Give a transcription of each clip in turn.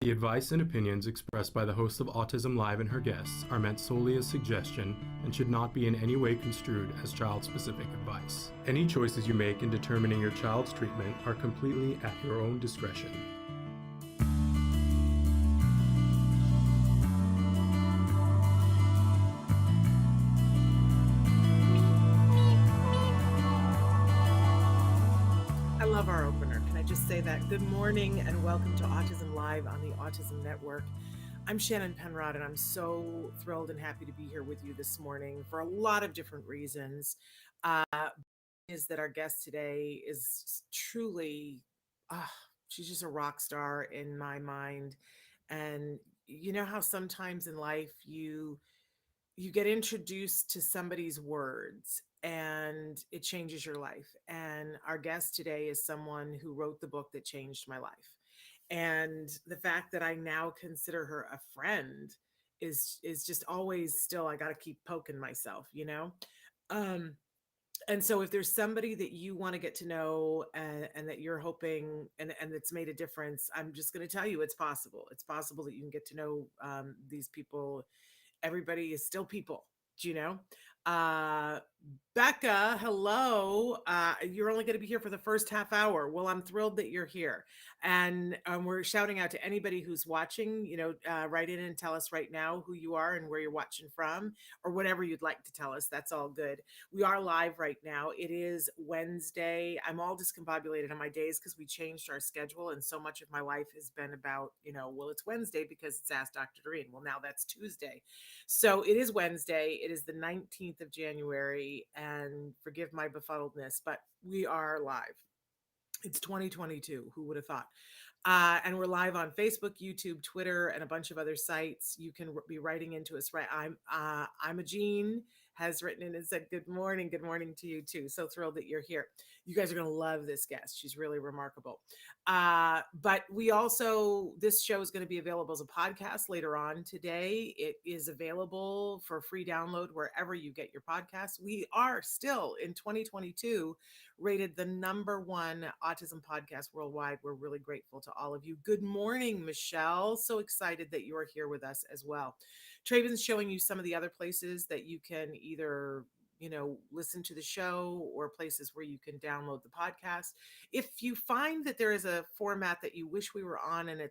The advice and opinions expressed by the host of Autism Live and her guests are meant solely as suggestion and should not be in any way construed as child-specific advice. Any choices you make in determining your child's treatment are completely at your own discretion. I love our opener. Can I just say that? Good morning and welcome to Autism Live on the Autism Network. I'm Shannon Penrod and I'm so thrilled and happy to be here with you this morning for a lot of different reasons. Is that our guest today is truly, she's just a rock star in my mind. And you know how sometimes in life you get introduced to somebody's words and it changes your life. And our guest today is someone who wrote the book that changed my life. And the fact that I now consider her a friend is just always still, I got to keep poking myself, you know? Um, and so if there's somebody that you want to get to know and that you're hoping and that's made a difference, I'm just going to tell you it's possible. It's possible that you can get to know these people. Everybody is still people, you know? Uh, Becca, hello. You're only going to be here for the first half hour. Well, I'm thrilled that you're here. And we're shouting out to anybody who's watching, write in and tell us right now who you are and where you're watching from or whatever you'd like to tell us. That's all good. We are live right now. It is Wednesday. I'm all discombobulated on my days because we changed our schedule. And so much of my life has been about, well, it's Wednesday because it's Ask Dr. Doreen. Well, now that's Tuesday. So it is Wednesday. It is the 19th of January. And forgive my befuddledness, but we are live. It's 2022. Who would have thought? And we're live on Facebook, YouTube, Twitter, and a bunch of other sites. You can be writing into us. Right, I'm a Jean has written in and said good morning to you too. So thrilled that you're here. You guys are going to love this guest. She's really remarkable. But we also, this show is going to be available as a podcast later on today. It is available for free download wherever you get your podcasts. We are still in 2022 rated the #1 autism podcast worldwide. We're really grateful to all of you. Good morning, Michelle. So excited that you are here with us as well. Traven's showing you some of the other places that you can either listen to the show or places where you can download the podcast. If you find that there is a format that you wish we were on and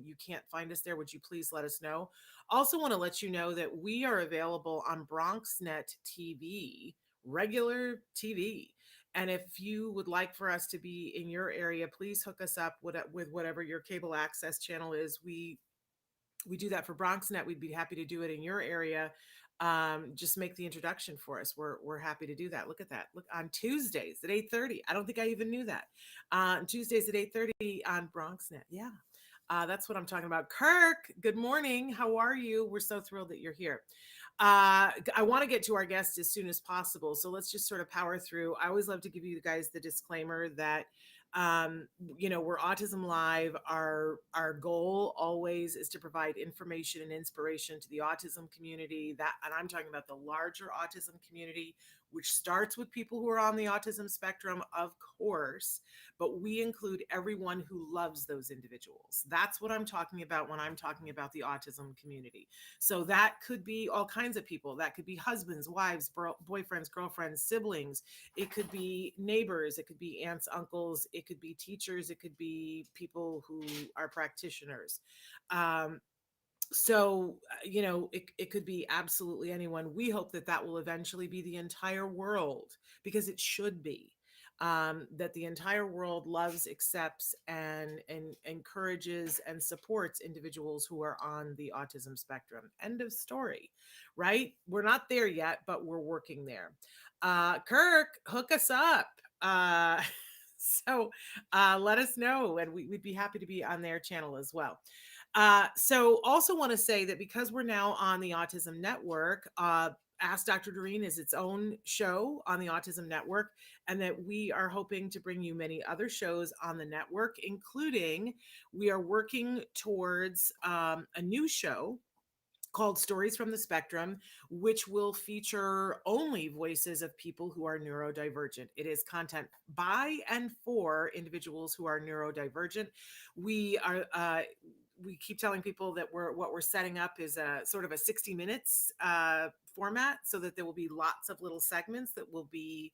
you can't find us there, would you please let us know? Also want to let you know that we are available on BronxNet TV, regular TV. And if you would like for us to be in your area, please hook us up with whatever your cable access channel is. We do that for BronxNet. We'd be happy to do it in your area. Just make the introduction for us. We're happy to do that. Look at that. Look, on Tuesdays at 8:30. I don't think I even knew that. Tuesdays at 8:30 on BronxNet. Yeah. That's what I'm talking about. Kirk, good morning. How are you? We're so thrilled that you're here. I want to get to our guest as soon as possible. So let's just sort of power through. I always love to give you guys the disclaimer that we're Autism Live. Our goal always is to provide information and inspiration to the autism community, and I'm talking about the larger autism community, which starts with people who are on the autism spectrum, of course, but we include everyone who loves those individuals. That's what I'm talking about when I'm talking about the autism community. So that could be all kinds of people. That could be husbands, wives, boyfriends, girlfriends, siblings. It could be neighbors. It could be aunts, uncles. It could be teachers. It could be people who are practitioners. It could be absolutely anyone. We hope that will eventually be the entire world, because it should be. That the entire world loves, accepts, and encourages and supports individuals who are on the autism spectrum. End of story, right? We're not there yet, but we're working there. Kirk, hook us up. So let us know, and we'd be happy to be on their channel as well. So also want to say that because we're now on the Autism Network, Ask Dr. Doreen is its own show on the Autism Network, and that we are hoping to bring you many other shows on the network, including we are working towards a new show called Stories from the Spectrum, which will feature only voices of people who are neurodivergent. It is content by and for individuals who are neurodivergent. We are we keep telling people that what we're setting up is a sort of a 60 minutes format, so that there will be lots of little segments that will be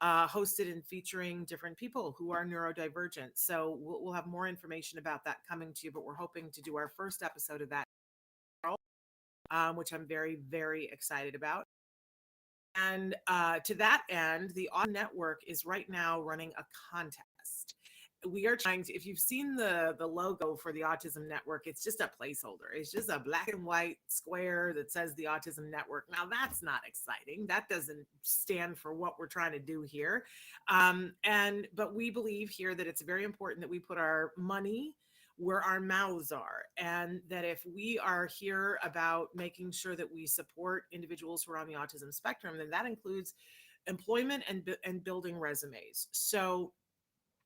hosted and featuring different people who are neurodivergent. So we'll have more information about that coming to you, but we're hoping to do our first episode of that, which I'm very, very excited about. And to that end, the Autism Network is right now running a contest. We are trying to, if you've seen the logo for the Autism Network, it's just a placeholder. It's just a black and white square that says the Autism Network. Now, that's not exciting. That doesn't stand for what we're trying to do here. But we believe here that it's very important that we put our money where our mouths are, and that if we are here about making sure that we support individuals who are on the autism spectrum, then that includes employment and building resumes. So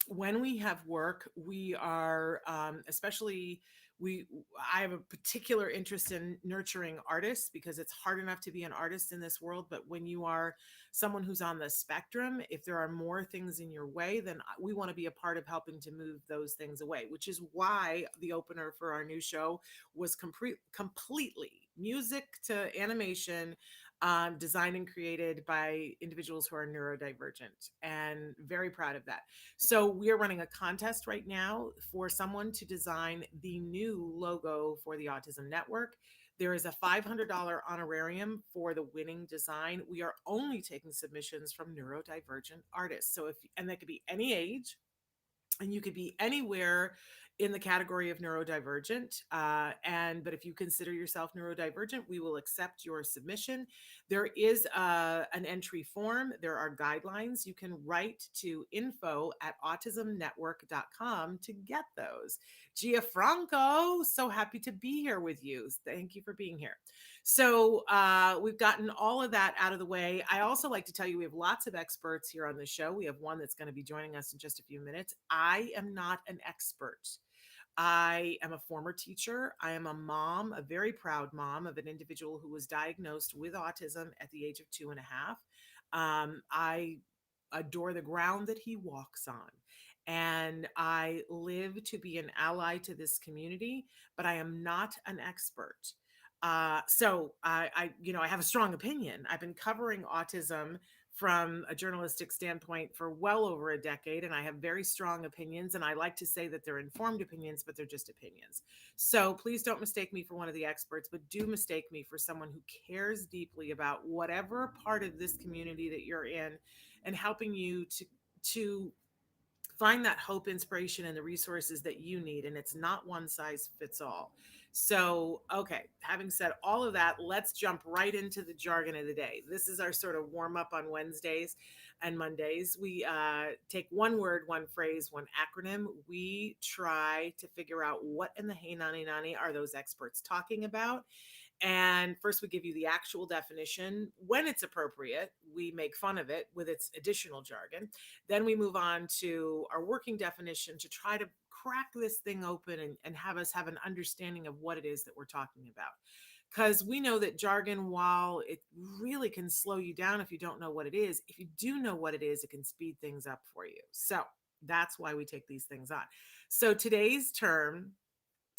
when we have work, we are especially we I have a particular interest in nurturing artists, because it's hard enough to be an artist in this world, but when you are someone who's on the spectrum, if there are more things in your way, then we want to be a part of helping to move those things away, which is why the opener for our new show was completely music to animation, designed and created by individuals who are neurodivergent, and very proud of that. So we are running a contest right now for someone to design the new logo for the Autism Network. There is a $500 honorarium for the winning design. We are only taking submissions from neurodivergent artists. So and they could be any age, and you could be anywhere in the category of neurodivergent. But if you consider yourself neurodivergent, we will accept your submission. There is an entry form. There are guidelines. You can write to info@autismnetwork.com to get those. Gianfranco, so happy to be here with you. Thank you for being here. So we've gotten all of that out of the way. I also like to tell you we have lots of experts here on the show. We have one that's going to be joining us in just a few minutes. I am not an expert. I am a former teacher. I am a mom, a very proud mom of an individual who was diagnosed with autism at the age of 2.5. I adore the ground that he walks on. And I live to be an ally to this community, but I am not an expert. I have a strong opinion. I've been covering autism from a journalistic standpoint for well over a decade, and I have very strong opinions. And I like to say that they're informed opinions, but they're just opinions. So please don't mistake me for one of the experts, but do mistake me for someone who cares deeply about whatever part of this community that you're in, and helping you to find that hope, inspiration, and the resources that you need. And it's not one size fits all. So, okay, having said all of that, let's jump right into the jargon of the day. This is our sort of warm up on Wednesdays and Mondays. We take one word, one phrase, one acronym. We try to figure out what in the hey nani nani are those experts talking about. And first, we give you the actual definition. When it's appropriate, we make fun of it with its additional jargon. Then we move on to our working definition to try to crack this thing open, and have us have an understanding of what it is that we're talking about. Because we know that jargon, while it really can slow you down if you don't know what it is, if you do know what it is, it can speed things up for you. So that's why we take these things on. So today's term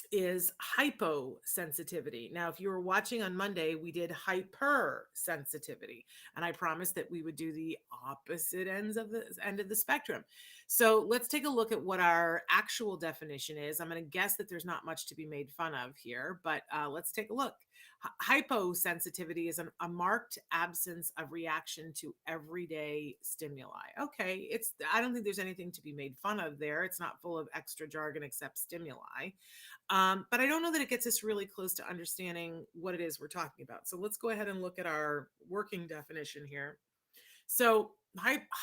is hyposensitivity. Now, if you were watching on Monday, we did hypersensitivity, and I promised that we would do the opposite end of the spectrum. So let's take a look at what our actual definition is. I'm going to guess that there's not much to be made fun of here, but let's take a look. Hyposensitivity is a marked absence of reaction to everyday stimuli. Okay, I don't think there's anything to be made fun of there. It's not full of extra jargon except stimuli. But I don't know that it gets us really close to understanding what it is we're talking about. So let's go ahead and look at our working definition here. So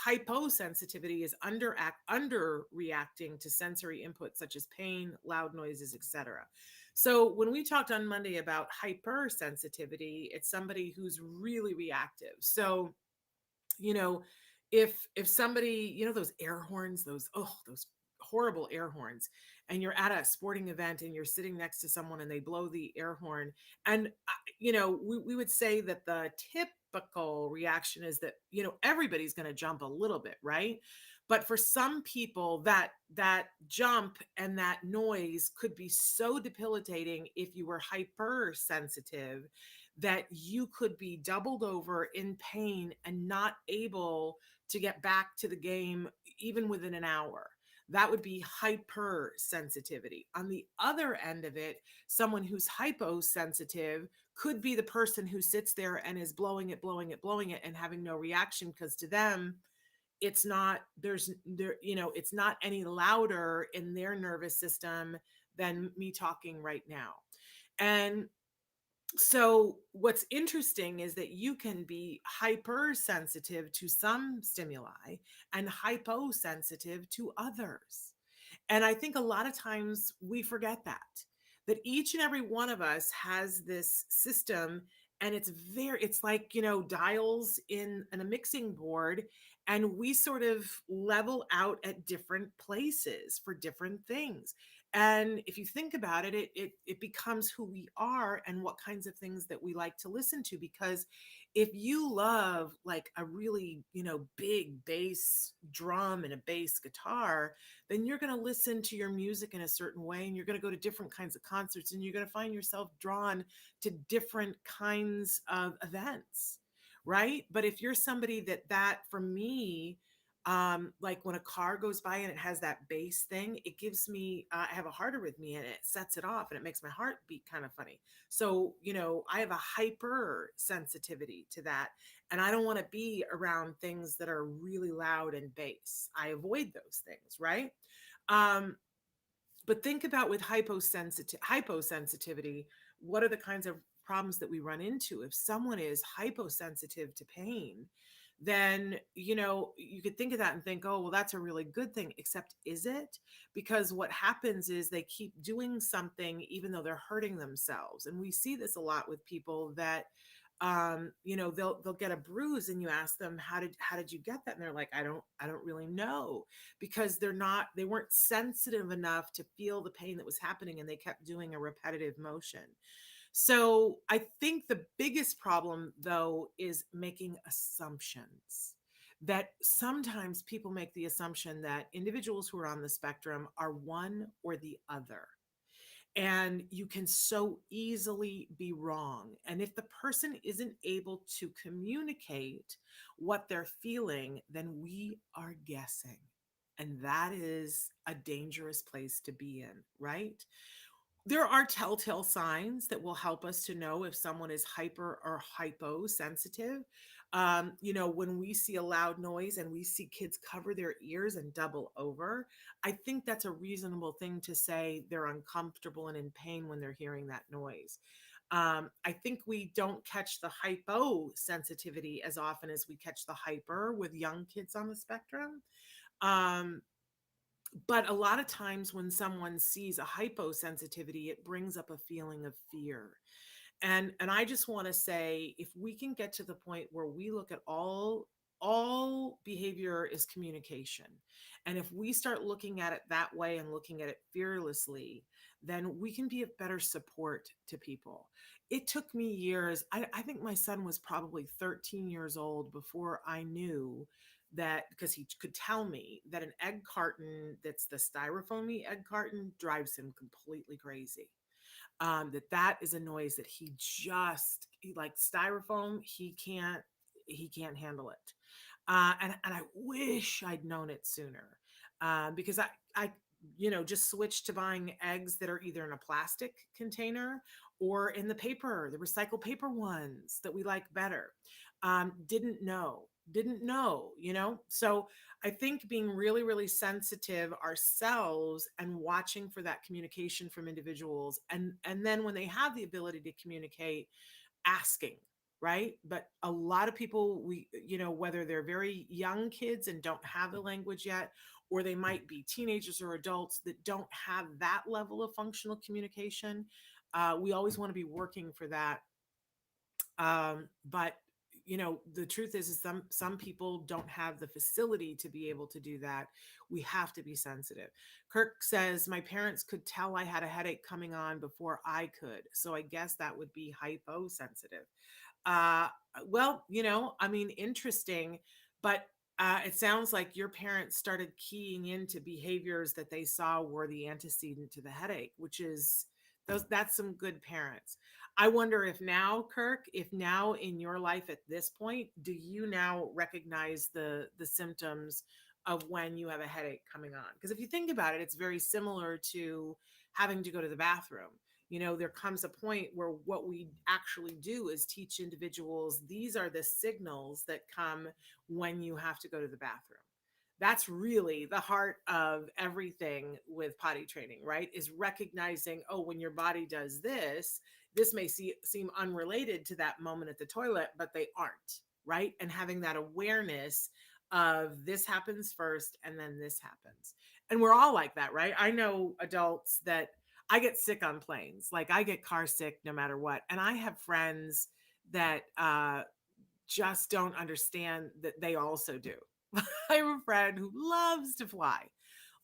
hyposensitivity is under reacting to sensory input such as pain, loud noises, etc. So when we talked on Monday about hypersensitivity, it's somebody who's really reactive. So, you know, if somebody, those air horns, those horrible air horns, and you're at a sporting event and you're sitting next to someone and they blow the air horn, and we would say that the typical reaction is that everybody's going to jump a little bit, right? But for some people, that jump and that noise could be so debilitating if you were hypersensitive that you could be doubled over in pain and not able to get back to the game even within an hour. That would be hypersensitivity. On the other end of it, someone who's hyposensitive could be the person who sits there and is blowing it, blowing it, blowing it, and having no reaction because to them, it's not it's not any louder in their nervous system than me talking right now. And so what's interesting is that you can be hypersensitive to some stimuli and hyposensitive to others. And I think a lot of times we forget that each and every one of us has this system, and it's like, dials in a mixing board, and we sort of level out at different places for different things. And if you think about it, it becomes who we are and what kinds of things that we like to listen to. Because if you love like a really, big bass drum and a bass guitar, then you're going to listen to your music in a certain way, and you're going to go to different kinds of concerts, and you're going to find yourself drawn to different kinds of events, right? But if you're somebody that for me, like when a car goes by and it has that bass thing, it gives me I have a heart arrhythmia, and it sets it off, and it makes my heart beat kind of funny. So I have a hyper sensitivity to that, and I don't want to be around things that are really loud and bass. I avoid those things, right? um but think about with hyposensitivity, what are the kinds of problems that we run into? If someone is hyposensitive to pain, then you could think of that and think, oh well, that's a really good thing. Except, is it? Because what happens is they keep doing something even though they're hurting themselves. And we see this a lot with people that they'll get a bruise, and you ask them, how did you get that? And they're like, I don't really know. Because they weren't sensitive enough to feel the pain that was happening, and they kept doing a repetitive motion. So I think the biggest problem, though, is making assumptions. That sometimes people make the assumption that individuals who are on the spectrum are one or the other. And you can so easily be wrong. And if the person isn't able to communicate what they're feeling, then we are guessing. And that is a dangerous place to be in, right? There are telltale signs that will help us to know if someone is hyper or hyposensitive. When we see a loud noise and we see kids cover their ears and double over, I think that's a reasonable thing to say they're uncomfortable and in pain when they're hearing that noise. I think we don't catch the hyposensitivity as often as we catch the hyper with young kids on the spectrum. Um, but a lot of times when someone sees a hyposensitivity, it brings up a feeling of fear. And I just want to say, if we can get to the point where we look at all behavior is communication, and if we start looking at it that way and looking at it fearlessly, then we can be a better support to people. It took me years. I think my son was probably 13 years old before I knew that, because he could tell me that an egg carton that's the styrofoamy egg carton drives him completely crazy. That is a noise that like styrofoam, he can't handle it. And I wish I'd known it sooner, because I just switched to buying eggs that are either in a plastic container or in the recycled paper ones that we like better. Didn't know. So I think being really, really sensitive ourselves and watching for that communication from individuals, and then when they have the ability to communicate, asking, right? But a lot of people, whether they're very young kids and don't have the language yet, or they might be teenagers or adults that don't have that level of functional communication, we always want to be working for that. But the truth is some people don't have the facility to be able to do that. We have to be sensitive. Kirk says, my parents could tell I had a headache coming on before I could, so I guess that would be hyposensitive. uh well, I mean, interesting. But It sounds like your parents started keying into behaviors that they saw were the antecedent to the headache, which is that's some good parents. I wonder if now, Kirk, if now in your life at this point, do you now recognize the symptoms of when you have a headache coming on? Because if you think about it, it's very similar to having to go to the bathroom. There comes a point where what we actually do is teach individuals these are the signals that come when you have to go to the bathroom. That's really the heart of everything with potty training, right? Is recognizing, oh, when your body does this, this may seem unrelated to that moment at the toilet, but they aren't, right? And having that awareness of this happens first and then this happens. And we're all like that, right? I know adults that I get sick on planes. Like I get car sick no matter what. And I have friends that just don't understand that they also do. I have a friend who loves to fly,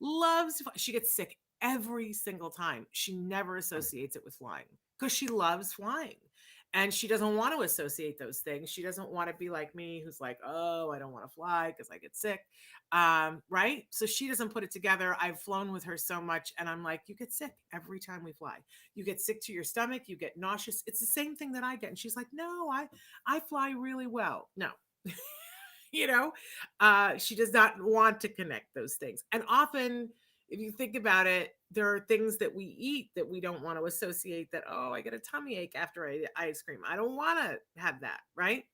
loves to fly. She gets sick every single time. She never associates it with flying because she loves flying. And she doesn't want to associate those things. She doesn't want to be like me, who's like, oh, I don't want to fly because I get sick. Right. So she doesn't put it together. I've flown with her so much. And I'm like, you get sick every time we fly. You get sick to your stomach. You get nauseous. It's the same thing that I get. And she's like, no, I fly really well. No, you know, she does not want to connect those things. And often, if you think about it, there are things that we eat that we don't want to associate that, oh, I get a tummy ache after I eat ice cream. I don't want to have that, right?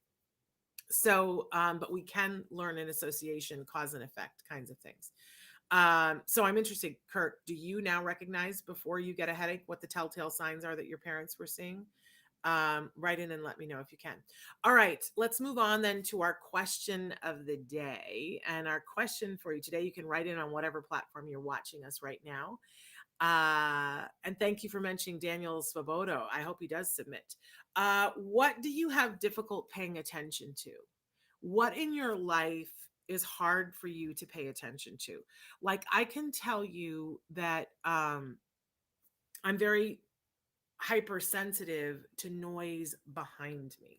So, but we can learn an association, cause and effect kinds of things. So I'm interested, Kurt, do you now recognize before you get a headache what the telltale signs are that your parents were seeing? Write in and let me know if you can. All right, let's move on then to our question of the day. And our question for you today, you can write in on whatever platform you're watching us right now. And thank you for mentioning Daniel Svobodo. I hope he does submit. What do you have difficult paying attention to? What in your life is hard for you to pay attention to? Like I can tell you that I'm very hypersensitive to noise behind me.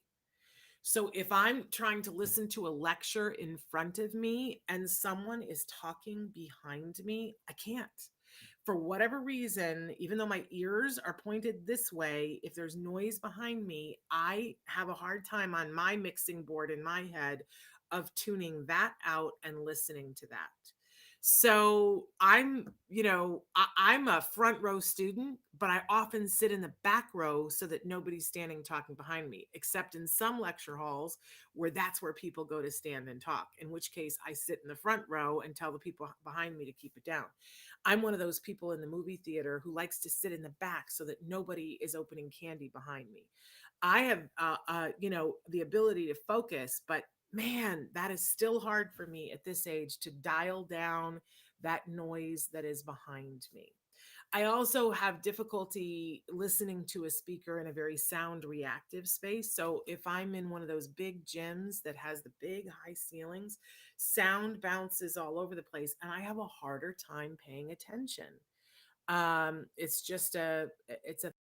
So if I'm trying to listen to a lecture in front of me and someone is talking behind me, I can't. For whatever reason, even though my ears are pointed this way, if there's noise behind me, I have a hard time on my mixing board in my head of tuning that out and listening to that. So I'm a front row student, but I often sit in the back row so that nobody's standing talking behind me, except in some lecture halls where that's where people go to stand and talk, in which case I sit in the front row and tell the people behind me to keep it down. I'm one of those people in the movie theater who likes to sit in the back so that nobody is opening candy behind me. I have, the ability to focus, but man, that is still hard for me at this age to dial down that noise that is behind me. I also have difficulty listening to a speaker in a very sound reactive space. So if I'm in one of those big gyms that has the big high ceilings, sound bounces all over the place and I have a harder time paying attention. It's just it's a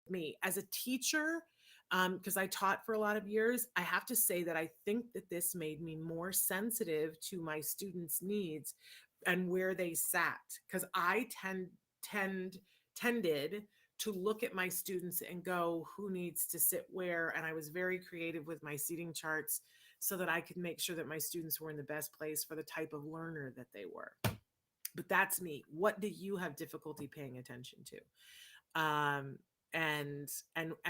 me as a teacher, because I taught for a lot of years. I have to say that I think that this made me more sensitive to my students' needs and where they sat, because tend tended to look at my students and go, who needs to sit where? And I was very creative with my seating charts so that I could make sure that my students were in the best place for the type of learner that they were. But that's me. What do you have difficulty paying attention to? And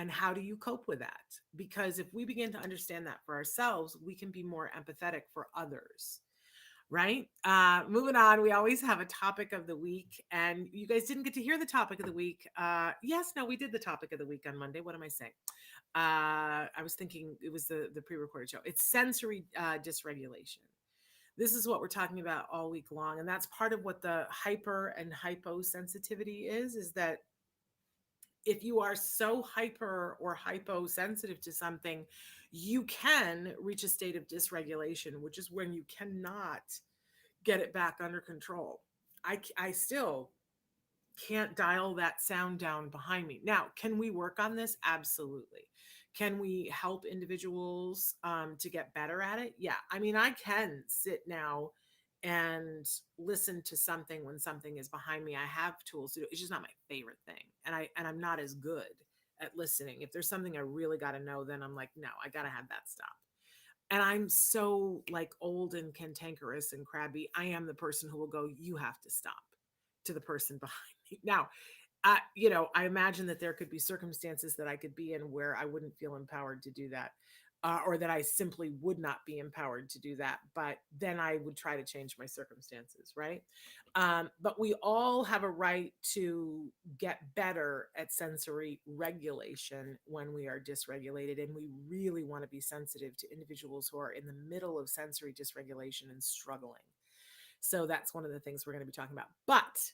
how do you cope with that? Because if we begin to understand that for ourselves, we can be more empathetic for others, right? Moving on, we always have a topic of the week, and you guys didn't get to hear the topic of the week. Yes, no, we did the topic of the week on Monday. What am I saying? I was thinking it was the pre-recorded show. It's sensory dysregulation. This is what we're talking about all week long, and that's part of what the hyper and hyposensitivity is that if you are so hyper or hyposensitive to something, you can reach a state of dysregulation, which is when you cannot get it back under control. I still can't dial that sound down behind me. Now, can we work on this? Absolutely. Can we help individuals to get better at it? Yeah. I mean, I can sit now and listen to something when something is behind me. I have tools to do. It's just not my favorite thing. I'm not as good at listening. If there's something I really got to know, then I'm like, no, I got to have that stop. And I'm so like old and cantankerous and crabby. I am the person who will go, you have to stop, to the person behind me. Now, I imagine that there could be circumstances that I could be in where I wouldn't feel empowered to do that, or that I simply would not be empowered to do that. But then I would try to change my circumstances, right? But we all have a right to get better at sensory regulation when we are dysregulated. And we really want to be sensitive to individuals who are in the middle of sensory dysregulation and struggling. So that's one of the things we're going to be talking about. But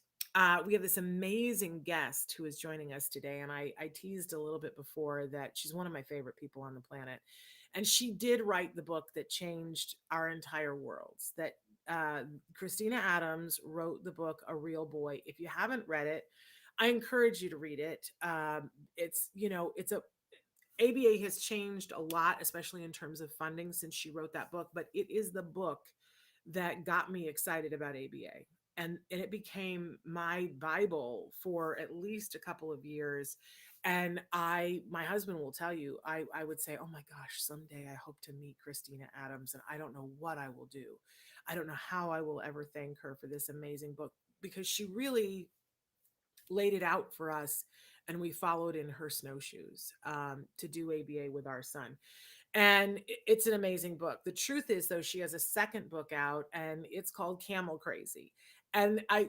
we have this amazing guest who is joining us today. And I teased a little bit before that she's one of my favorite people on the planet. And she did write the book that changed our entire worlds. That Christina Adams wrote the book A Real Boy. If you haven't read it, I encourage you to read it. It's a ABA has changed a lot, especially in terms of funding since she wrote that book, but it is the book that got me excited about ABA. And it became my Bible for at least a couple of years. And my husband will tell you, I would say, oh my gosh, someday I hope to meet Christina Adams, and I don't know what I will do. I don't know how I will ever thank her for this amazing book, because she really laid it out for us, and we followed in her snowshoes to do ABA with our son. And it's an amazing book. The truth is, though, she has a second book out, and it's called Camel Crazy. And I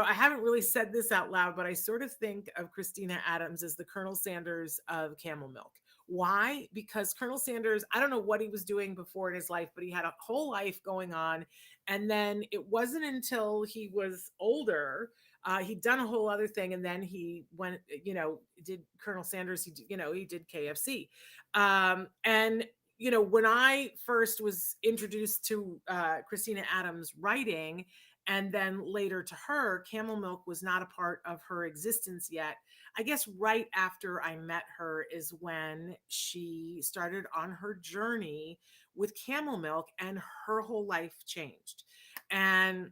haven't really said this out loud, but I sort of think of Christina Adams as the Colonel Sanders of camel milk. Why? Because Colonel Sanders, I don't know what he was doing before in his life, but he had a whole life going on. And then it wasn't until he was older, he'd done a whole other thing, and then he went, did Colonel Sanders. He did KFC, and when I first was introduced to Christina Adams' writing, and then later to her, camel milk was not a part of her existence yet. I guess right after I met her is when she started on her journey with camel milk, and her whole life changed. And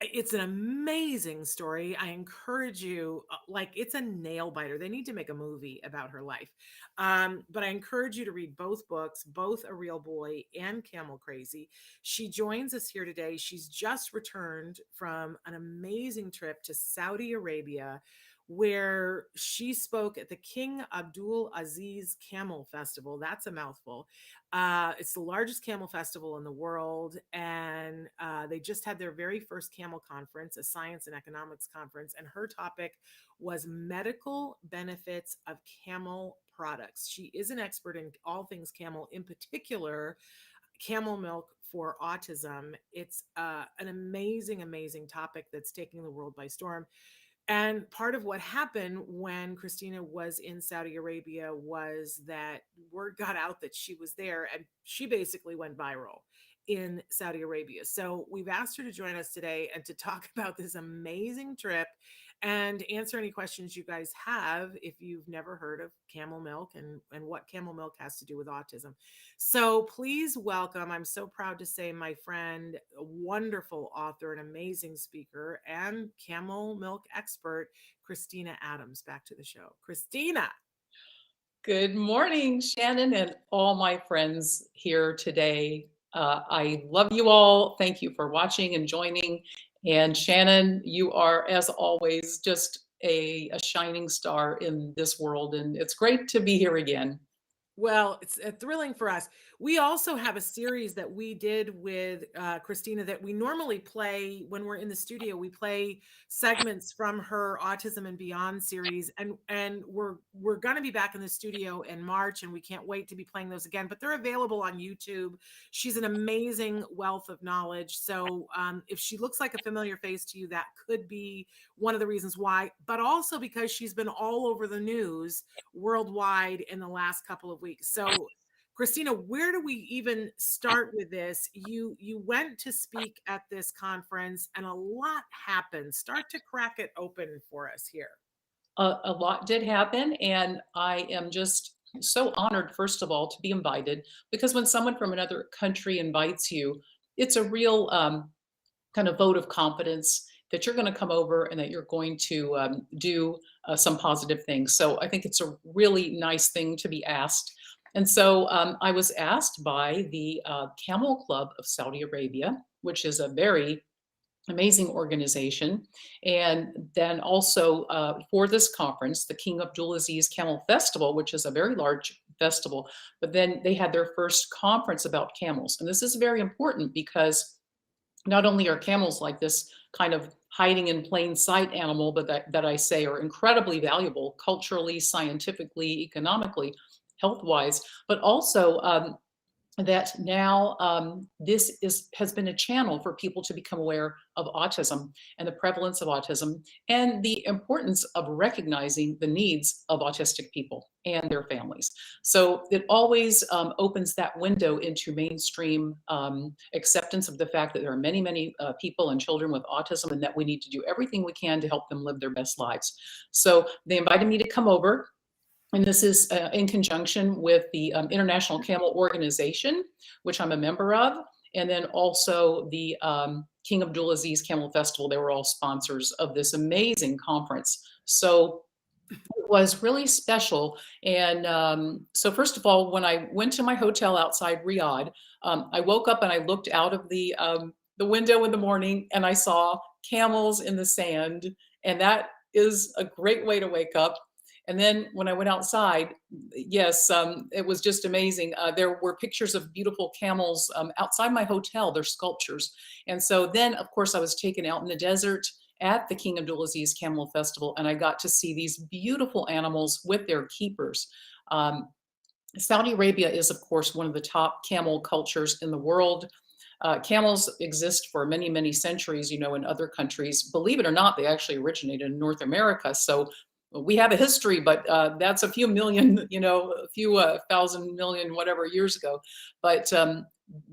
it's an amazing story. I encourage you, like, it's a nail biter. They need to make a movie about her life. But I encourage you to read both books, both A Real Boy and Camel Crazy. She joins us here today. She's just returned from an amazing trip to Saudi Arabia, where she spoke at the King Abdul Aziz Camel Festival. That's a mouthful. It's the largest camel festival in the world, and they just had their very first camel conference, a science and economics conference, and her topic was medical benefits of camel products. She is an expert in all things camel, in particular camel milk for autism. It's an amazing, amazing topic that's taking the world by storm. And part of what happened when Christina was in Saudi Arabia was that word got out that she was there, and she basically went viral in Saudi Arabia. So we've asked her to join us today and to talk about this amazing trip and answer any questions you guys have if you've never heard of camel milk and what camel milk has to do with autism. So please welcome, I'm so proud to say, my friend, a wonderful author, an amazing speaker, and camel milk expert, Christina Adams, back to the show. Christina. Good morning, Shannon, and all my friends here today. I love you all. Thank you for watching and joining. And Shannon, you are, as always, just a shining star in this world. And it's great to be here again. Well, it's thrilling for us. We also have a series that we did with Christina that we normally play when we're in the studio. We play segments from her Autism and Beyond series, and we're going to be back in the studio in March, and we can't wait to be playing those again. But they're available on YouTube. She's an amazing wealth of knowledge. So if she looks like a familiar face to you, that could be one of the reasons why. But also because she's been all over the news worldwide in the last couple of weeks. So, Christina, where do we even start with this? You went to speak at this conference, and a lot happened. Start to crack it open for us here. A lot did happen, and I am just so honored, first of all, to be invited, because when someone from another country invites you, it's a real kind of vote of confidence that you're going to come over and that you're going to do some positive things. So I think it's a really nice thing to be asked. And so I was asked by the Camel Club of Saudi Arabia, which is a very amazing organization. And then also for this conference, the King Abdulaziz Camel Festival, which is a very large festival, but then they had their first conference about camels. And this is very important because not only are camels like this kind of hiding in plain sight animal, but that I say are incredibly valuable culturally, scientifically, economically, health wise, but also that now has been a channel for people to become aware of autism and the prevalence of autism and the importance of recognizing the needs of autistic people and their families. So it always opens that window into mainstream acceptance of the fact that there are many, many people and children with autism, and that we need to do everything we can to help them live their best lives. So they invited me to come over. And this is in conjunction with the International Camel Organization, which I'm a member of, and then also the King Abdulaziz Camel Festival. They were all sponsors of this amazing conference. So it was really special. And so first of all, when I went to my hotel outside Riyadh, I woke up and I looked out of the window in the morning and I saw camels in the sand. And that is a great way to wake up. And then when I went outside, yes, it was just amazing. There were pictures of beautiful camels outside my hotel, they're sculptures. And so then, of course, I was taken out in the desert at the King Abdulaziz Camel Festival, and I got to see these beautiful animals with their keepers. Saudi Arabia is, of course, one of the top camel cultures in the world. Camels exist for many, many centuries, in other countries. Believe it or not, they actually originated in North America. So we have a history, but that's a few million, a few thousand million, whatever years ago. But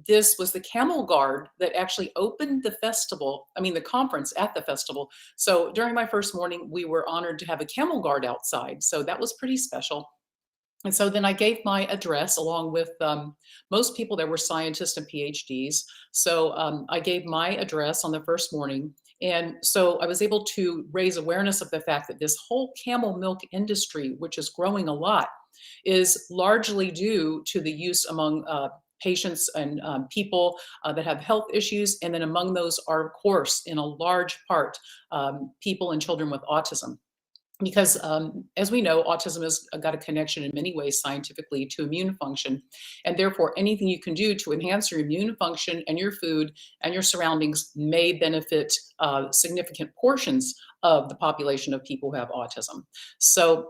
this was the Camel Guard that actually opened the festival, the conference at the festival. So during my first morning, we were honored to have a Camel Guard outside. So that was pretty special. And so then I gave my address along with most people that were scientists and PhDs. So I gave my address on the first morning. And so I was able to raise awareness of the fact that this whole camel milk industry, which is growing a lot, is largely due to the use among patients and people that have health issues. And then among those are, of course, in a large part, people and children with autism. Because as we know, autism has got a connection in many ways scientifically to immune function. And therefore, anything you can do to enhance your immune function and your food and your surroundings may benefit significant portions of the population of people who have autism. So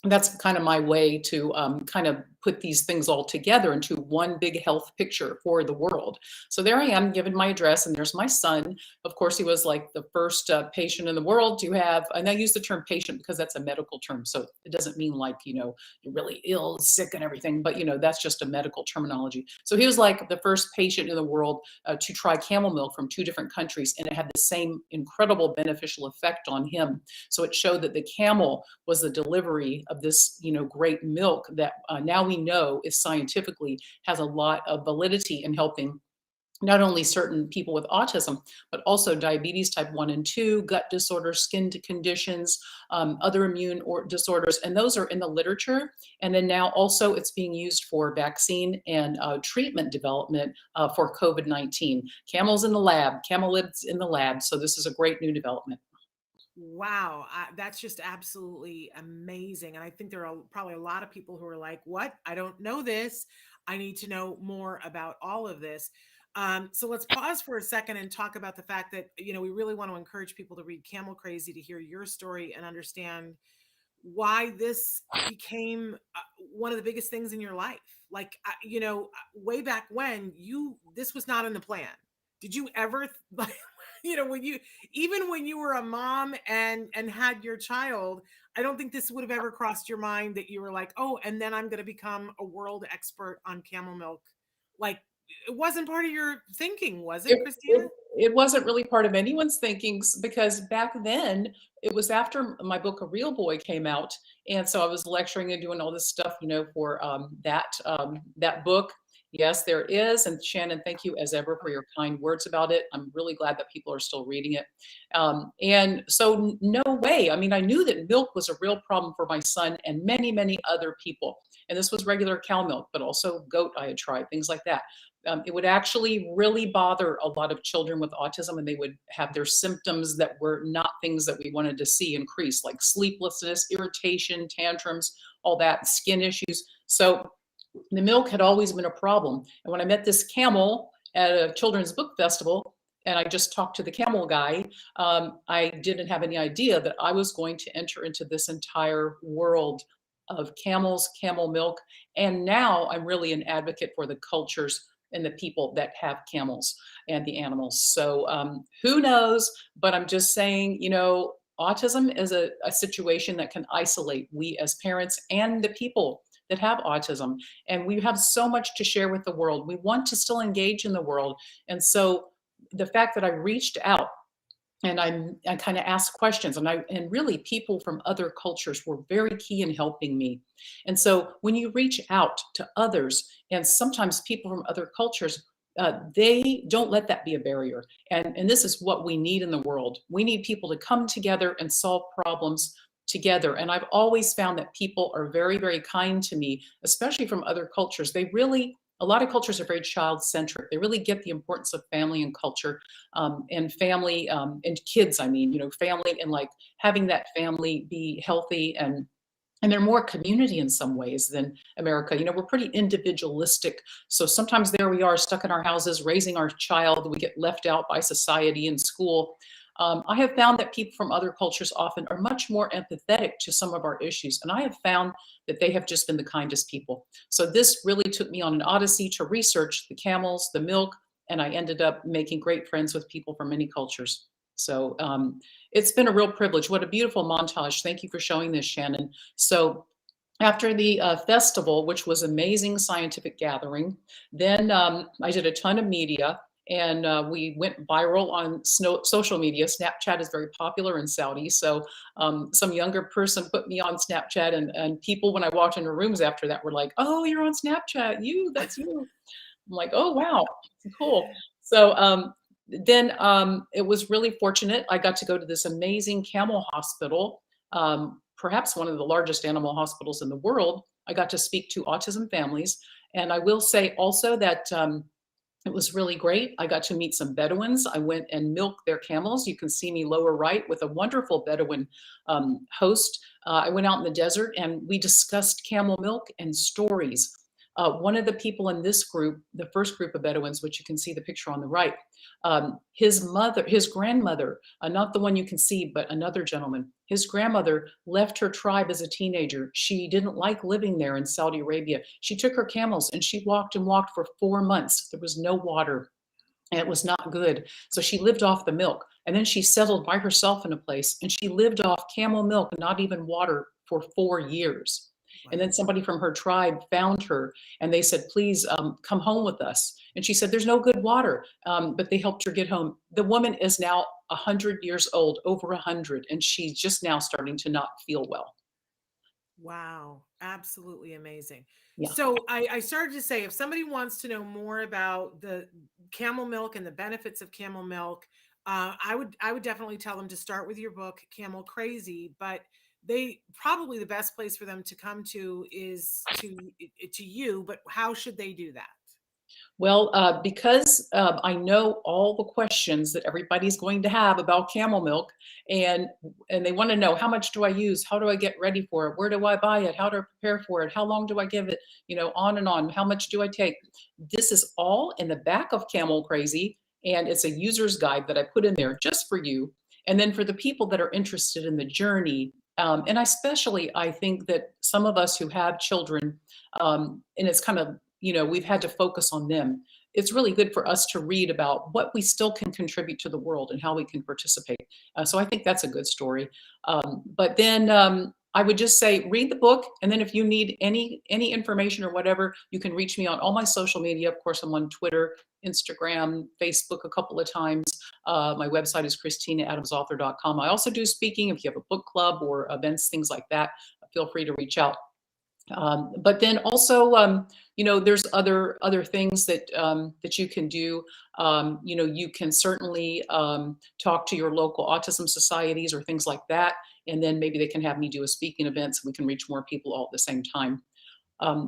that's kind of my way to kind of put these things all together into one big health picture for the world. So there I am, given my address, and there's my son. Of course, he was like the first patient in the world to have, and I use the term patient because that's a medical term. So it doesn't mean like, you're really ill, sick and everything, but that's just a medical terminology. So he was like the first patient in the world to try camel milk from 2 different countries, and it had the same incredible beneficial effect on him. So it showed that the camel was the delivery of this, great milk that now we know is scientifically has a lot of validity in helping not only certain people with autism, but also diabetes type 1 and 2, gut disorders, skin conditions, other immune disorders, and those are in the literature. And then now also it's being used for vaccine and treatment development for COVID-19. Camels in the lab, camelids in the lab. So this is a great new development. Wow, that's just absolutely amazing. And I think there are probably a lot of people who are like, what? I don't know this. I need to know more about all of this. So let's pause for a second and talk about the fact that, we really want to encourage people to read Camel Crazy to hear your story and understand why this became one of the biggest things in your life. Like, way back when this was not in the plan. Did you ever like, when you were a mom and had your child, I don't think this would have ever crossed your mind that you were like, oh, and then I'm going to become a world expert on camel milk. Like, it wasn't part of your thinking, was it, Christina? it wasn't really part of anyone's thinkings because back then it was after my book A Real Boy came out, and so I was lecturing and doing all this stuff, for that book. Yes, there is, and Shannon, thank you as ever for your kind words about it. I'm really glad that people are still reading it. And so, no way. I mean, I knew that milk was a real problem for my son and many, many other people. And this was regular cow milk, but also goat I had tried, things like that. It would actually really bother a lot of children with autism, and they would have their symptoms that were not things that we wanted to see increase, like sleeplessness, irritation, tantrums, all that, skin issues. So the milk had always been a problem. And when I met this camel at a children's book festival, and I just talked to the camel guy, I didn't have any idea that I was going to enter into this entire world of camels, camel milk. And now I'm really an advocate for the cultures and the people that have camels and the animals. So who knows? But I'm just saying, autism is a situation that can isolate we as parents and the people that have autism. And we have so much to share with the world. We want to still engage in the world. And so the fact that I reached out and I kind of asked questions, and really people from other cultures were very key in helping me. And so when you reach out to others, and sometimes people from other cultures, they don't let that be a barrier. And this is what we need in the world. We need people to come together and solve problems together. And I've always found that people are very, very kind to me, especially from other cultures. A lot of cultures are very child centric. They really get the importance of family and culture, and family, and kids. I mean, family, and like having that family be healthy, and they're more community in some ways than America. We're pretty individualistic. So sometimes there we are stuck in our houses, raising our child. We get left out by society and school. I have found that people from other cultures often are much more empathetic to some of our issues. And I have found that they have just been the kindest people. So this really took me on an odyssey to research the camels, the milk, and I ended up making great friends with people from many cultures. So it's been a real privilege. What a beautiful montage. Thank you for showing this, Shannon. So after the festival, which was amazing scientific gathering, then I did a ton of media. And we went viral on social media. Snapchat is very popular in Saudi. So some younger person put me on Snapchat, and people, when I walked into rooms after that, were like, "Oh, you're on Snapchat. That's you." I'm like, "Oh, wow, cool." So then it was really fortunate. I got to go to this amazing camel hospital, perhaps one of the largest animal hospitals in the world. I got to speak to autism families. And I will say also that it was really great. I got to meet some Bedouins. I went and milked their camels. You can see me lower right with a wonderful Bedouin host. I went out in the desert and we discussed camel milk and stories. One of the people in this group, the first group of Bedouins, which you can see the picture on the right, his grandmother, not the one you can see, but another gentleman, his grandmother left her tribe as a teenager. She didn't like living there in Saudi Arabia. She took her camels and she walked and walked for 4 months. There was no water and it was not good. So she lived off the milk. And then she settled by herself in a place and she lived off camel milk and not even water for 4 years. And then somebody from her tribe found her and they said, "Please come home with us." And she said, "There's no good water." But they helped her get home. The woman is now 100 years old, over 100, and she's just now starting to not feel well. Wow, absolutely amazing. Yeah. So I started to say, if somebody wants to know more about the camel milk and the benefits of camel milk, I would definitely tell them to start with your book, Camel Crazy. But probably the best place for them to come to is to you. But how should they do that? Well, because I know all the questions that everybody's going to have about camel milk, and they want to know, how much do I use? How do I get ready for it? Where do I buy it? How do I prepare for it? How long do I give it? On and on. How much do I take? This is all in the back of Camel Crazy, and it's a user's guide that I put in there just for you. And then for the people that are interested in the journey, and I think that some of us who have children, and it's kind of, we've had to focus on them. It's really good for us to read about what we still can contribute to the world and how we can participate. So I think that's a good story. But then I would just say, read the book. And then if you need any information or whatever, you can reach me on all my social media. Of course, I'm on Twitter, Instagram, Facebook a couple of times. My website is ChristinaAdamsAuthor.com. I also do speaking. If you have a book club or events, things like that, feel free to reach out. But then also, there's other things that you can do. You can certainly talk to your local autism societies or things like that, and then maybe they can have me do a speaking event so we can reach more people all at the same time.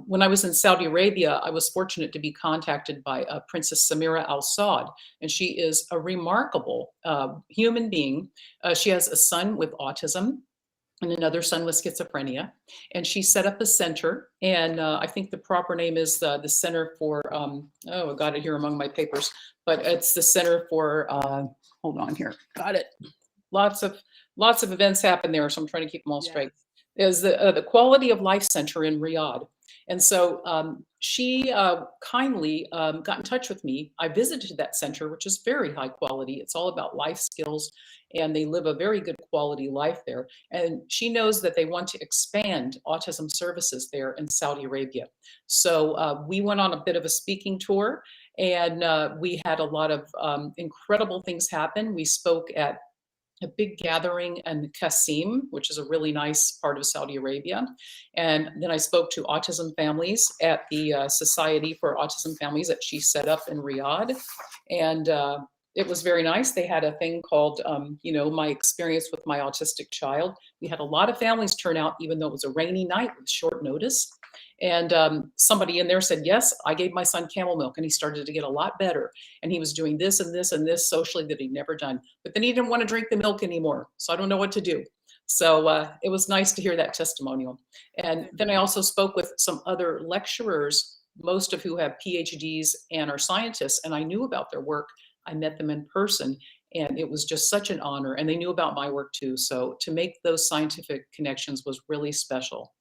When I was in Saudi Arabia, I was fortunate to be contacted by Princess Samira Al Saud, and she is a remarkable human being. She has a son with autism and another son with schizophrenia. And she set up a center, and I think the proper name is the Center for, I got it here among my papers, but it's the Center for, hold on here, got it. Lots of events happen there, so I'm trying to keep them all straight. Is the Quality of Life Center in Riyadh. And so she kindly got in touch with me. I visited that center, which is very high quality. It's all about life skills, and they live a very good quality life there. And she knows that they want to expand autism services there in Saudi Arabia. So we went on a bit of a speaking tour, and we had a lot of incredible things happen. We spoke at a big gathering in Qasim, which is a really nice part of Saudi Arabia. And then I spoke to autism families at the Society for Autism Families that she set up in Riyadh. And it was very nice. They had a thing called, my experience with my autistic child. We had a lot of families turn out, even though it was a rainy night with short notice. And somebody in there said, yes, I gave my son camel milk and he started to get a lot better. And he was doing this and this and this socially that he'd never done. But then he didn't want to drink the milk anymore. So I don't know what to do. So it was nice to hear that testimonial. And then I also spoke with some other lecturers, most of who have PhDs and are scientists. And I knew about their work. I met them in person. And it was just such an honor. And they knew about my work too. So to make those scientific connections was really special.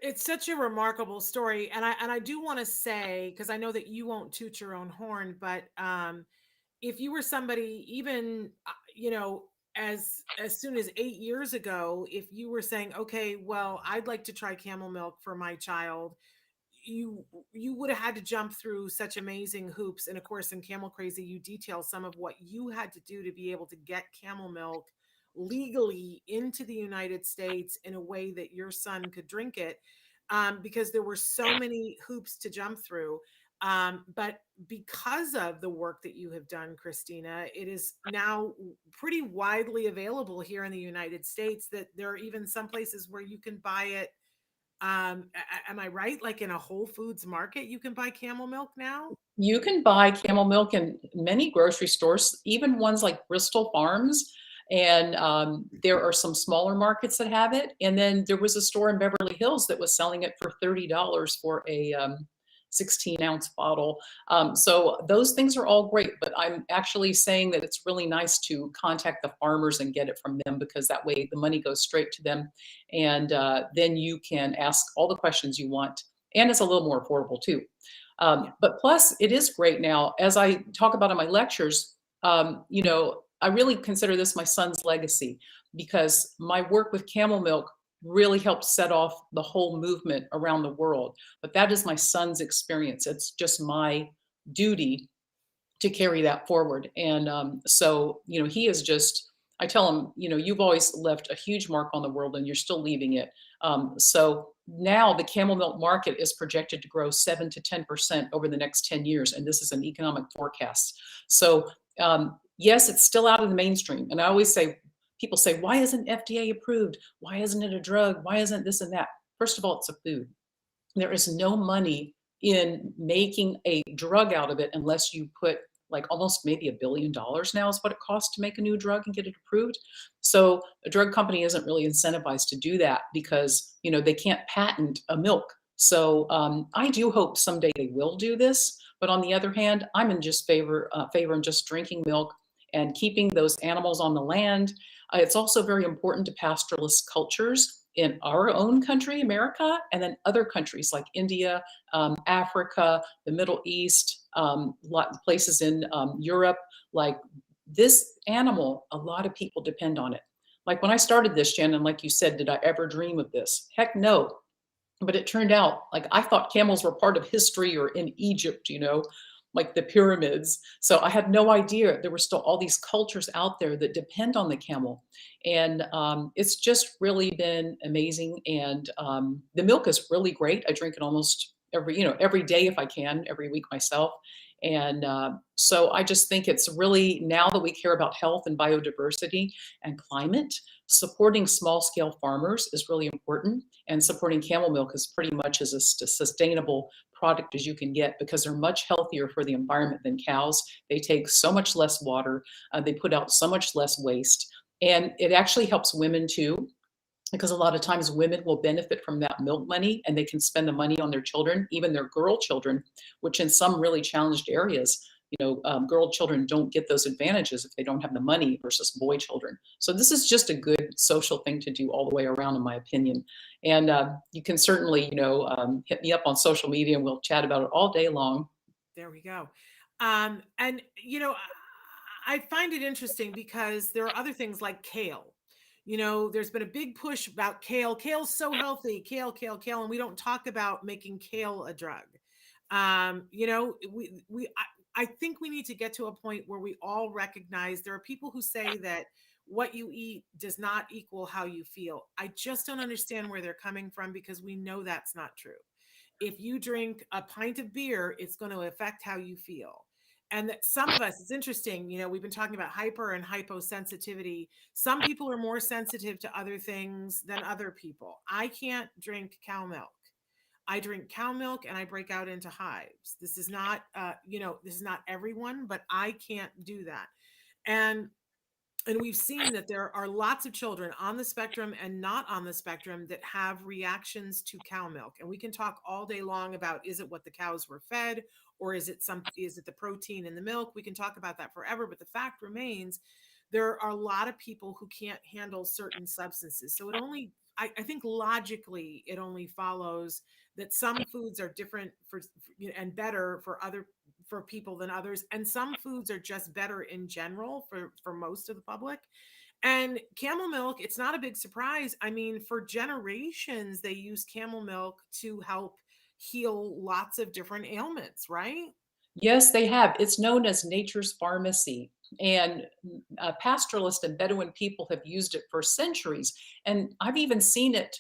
It's such a remarkable story, and I do want to say, because I know that you won't toot your own horn, but if you were somebody, even as soon as 8 years ago, if you were saying, okay, well, I'd like to try camel milk for my child, you would have had to jump through such amazing hoops. And of course, in Camel Crazy, you detail some of what you had to do to be able to get camel milk legally into the United States in a way that your son could drink it, because there were so many hoops to jump through. But because of the work that you have done, Christina, it is now pretty widely available here in the United States, that there are even some places where you can buy it. Am I right? Like in a Whole Foods market, you can buy camel milk now? You can buy camel milk in many grocery stores, even ones like Bristol Farms. And there are some smaller markets that have it. And then there was a store in Beverly Hills that was selling it for $30 for a 16-ounce bottle. So those things are all great, but I'm actually saying that it's really nice to contact the farmers and get it from them, because that way the money goes straight to them. And then you can ask all the questions you want. And it's a little more affordable too. But plus, it is great now. As I talk about in my lectures, I really consider this my son's legacy, because my work with camel milk really helped set off the whole movement around the world. But that is my son's experience. It's just my duty to carry that forward. And so, he is just, I tell him, you've always left a huge mark on the world and you're still leaving it. So now the camel milk market is projected to grow 7 to 10% over the next 10 years. And this is an economic forecast. So yes, it's still out of the mainstream. And I always say, people say, why isn't FDA approved? Why isn't it a drug? Why isn't this and that? First of all, it's a food. There is no money in making a drug out of it unless you put like almost maybe $1 billion now is what it costs to make a new drug and get it approved. So a drug company isn't really incentivized to do that, because they can't patent a milk. So I do hope someday they will do this. But on the other hand, I'm in just favor in just drinking milk and keeping those animals on the land. It's also very important to pastoralist cultures in our own country, America, and then other countries like India, Africa, the Middle East, places in Europe. Like this animal, a lot of people depend on it. Like when I started this, Shannon, like you said, did I ever dream of this? Heck no. But it turned out, like, I thought camels were part of history or in Egypt, like the pyramids. So I had no idea there were still all these cultures out there that depend on the camel. And it's just really been amazing. And the milk is really great. I drink it almost every day if I can, every week myself. And so I just think it's really, now that we care about health and biodiversity and climate, supporting small scale farmers is really important, and supporting camel milk is pretty much as a sustainable product as you can get, because they're much healthier for the environment than cows. They take so much less water, they put out so much less waste, and it actually helps women too, because a lot of times women will benefit from that milk money, and they can spend the money on their children, even their girl children, which in some really challenged areas, girl children don't get those advantages if they don't have the money versus boy children. So this is just a good social thing to do all the way around, in my opinion. And you can certainly, hit me up on social media, and we'll chat about it all day long. There we go. And I find it interesting because there are other things like kale. There's been a big push about kale. Kale's so healthy. Kale, kale, kale, and we don't talk about making kale a drug. I think we need to get to a point where we all recognize there are people who say that what you eat does not equal how you feel. I just don't understand where they're coming from, because we know that's not true. If you drink a pint of beer, it's going to affect how you feel. And that some of us, it's interesting, we've been talking about hyper and hyposensitivity. Some people are more sensitive to other things than other people. I can't drink cow milk. I drink cow milk and I break out into hives. This is not, this is not everyone, but I can't do that. And we've seen that there are lots of children on the spectrum and not on the spectrum that have reactions to cow milk. And we can talk all day long about, is it what the cows were fed, or is it the protein in the milk? We can talk about that forever, but the fact remains there are a lot of people who can't handle certain substances. So I think logically it only follows that some foods are different and better for people than others, and some foods are just better in general for most of the public. And camel milk, it's not a big surprise. I mean, for generations they use camel milk to help heal lots of different ailments, right? Yes, they have. It's known as nature's pharmacy. And pastoralist and Bedouin people have used it for centuries. And I've even seen it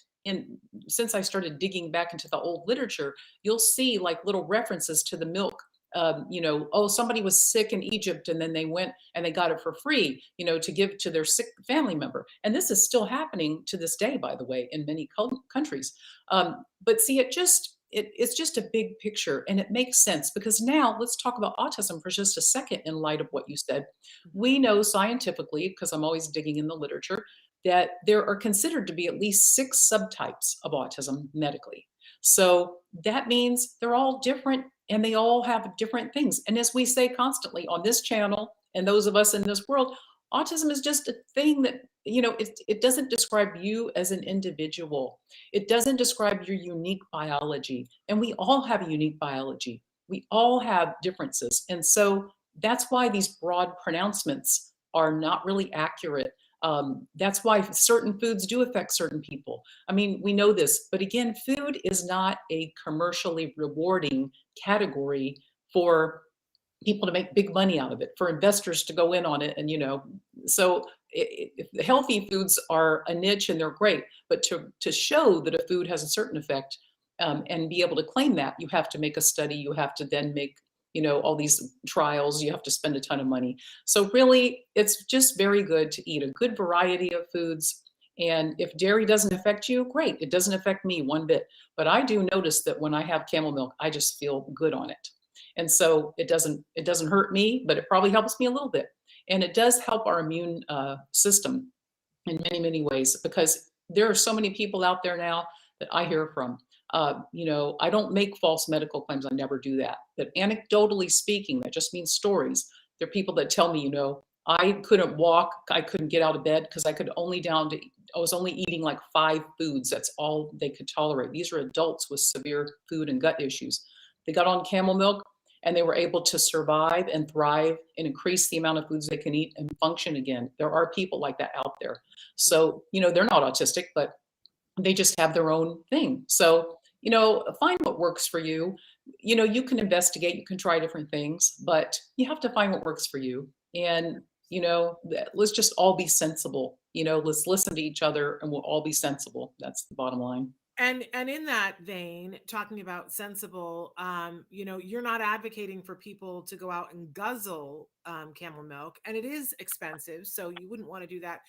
since I started digging back into the old literature. You'll see like little references to the milk. Oh, somebody was sick in Egypt and then they went and they got it for free, to give to their sick family member. And this is still happening to this day, by the way, in many countries. But see, it's just a big picture, and it makes sense, because now let's talk about autism for just a second in light of what you said. We know scientifically, because I'm always digging in the literature, that there are considered to be at least 6 subtypes of autism medically. So that means they're all different and they all have different things. And as we say constantly on this channel and those of us in this world, autism is just a thing that, it doesn't describe you as an individual. It doesn't describe your unique biology. And we all have a unique biology. We all have differences. And so that's why these broad pronouncements are not really accurate. That's why certain foods do affect certain people. I mean, we know this, but again, food is not a commercially rewarding category for people to make big money out of it, for investors to go in on it. And, so the healthy foods are a niche and they're great, but to show that a food has a certain effect, and be able to claim that, you have to make a study, you have to then make, all these trials, you have to spend a ton of money. So really, it's just very good to eat a good variety of foods. And if dairy doesn't affect you, great. It doesn't affect me one bit. But I do notice that when I have camel milk, I just feel good on it. And so it doesn't hurt me, but it probably helps me a little bit. And it does help our immune system in many, many ways, because there are so many people out there now that I hear from. I don't make false medical claims. I never do that. But anecdotally speaking, that just means stories. There are people that tell me, I couldn't walk, I couldn't get out of bed because I was only eating like 5 foods. That's all they could tolerate. These are adults with severe food and gut issues. They got on camel milk and they were able to survive and thrive and increase the amount of foods they can eat and function again. There are people like that out there. So, they're not autistic, but they just have their own thing. So, find what works for you. You can investigate, you can try different things, but you have to find what works for you. And, let's just all be sensible. Let's listen to each other and we'll all be sensible. That's the bottom line. And in that vein, talking about sensible, you're not advocating for people to go out and guzzle camel milk, and it is expensive, so you wouldn't want to do that.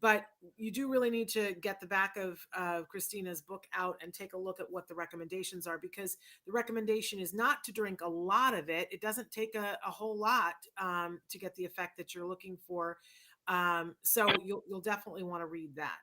But you do really need to get the back of Christina's book out and take a look at what the recommendations are, because the recommendation is not to drink a lot of it. It doesn't take a whole lot to get the effect that you're looking for. So you'll definitely want to read that.